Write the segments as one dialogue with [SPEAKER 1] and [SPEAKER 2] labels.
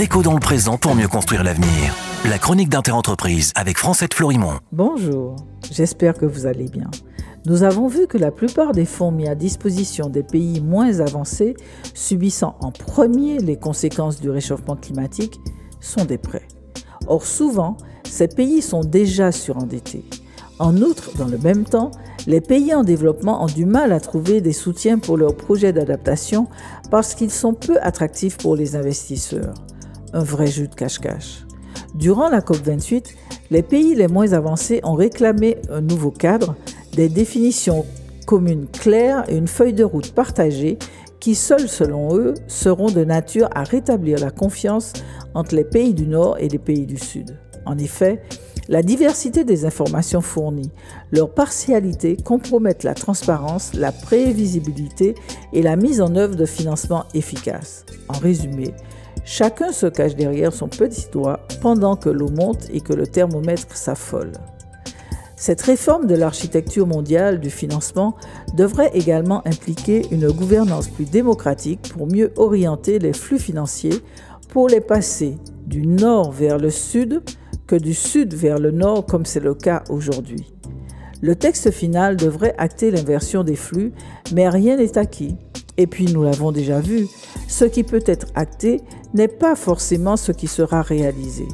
[SPEAKER 1] Déco dans le présent pour mieux construire l'avenir. La chronique d'Interentreprise avec Francette Florimond.
[SPEAKER 2] Bonjour, j'espère que vous allez bien. Nous avons vu que la plupart des fonds mis à disposition des pays moins avancés, subissant en premier les conséquences du réchauffement climatique, sont des prêts. Or souvent, ces pays sont déjà surendettés. En outre, dans le même temps, les pays en développement ont du mal à trouver des soutiens pour leurs projets d'adaptation parce qu'ils sont peu attractifs pour les investisseurs. Un vrai jeu de cache-cache. Durant la COP28, les pays les moins avancés ont réclamé un nouveau cadre, des définitions communes claires et une feuille de route partagée qui, seules selon eux, seront de nature à rétablir la confiance entre les pays du Nord et les pays du Sud. En effet, la diversité des informations fournies, leur partialité compromettent la transparence, la prévisibilité et la mise en œuvre de financements efficaces. En résumé, chacun se cache derrière son petit doigt pendant que l'eau monte et que le thermomètre s'affole. Cette réforme de l'architecture mondiale du financement devrait également impliquer une gouvernance plus démocratique pour mieux orienter les flux financiers pour les passer du nord vers le sud que du sud vers le nord comme c'est le cas aujourd'hui. Le texte final devrait acter l'inversion des flux, mais rien n'est acquis. Et puis nous l'avons déjà vu, ce qui peut être acté n'est pas forcément ce qui sera réalisé.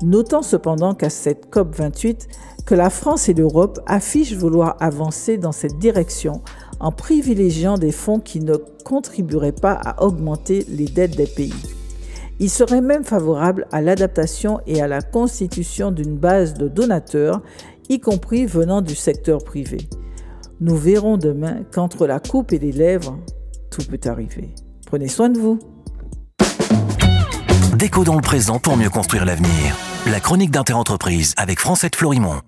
[SPEAKER 2] Notons cependant qu'à cette COP28, que la France et l'Europe affichent vouloir avancer dans cette direction en privilégiant des fonds qui ne contribueraient pas à augmenter les dettes des pays. Il serait même favorable à l'adaptation et à la constitution d'une base de donateurs, y compris venant du secteur privé. Nous verrons demain qu'entre la coupe et les lèvres, tout peut arriver. Prenez soin de vous.
[SPEAKER 1] Déco dans le présent pour mieux construire l'avenir. La chronique d'Interentreprise avec Francette Florimond.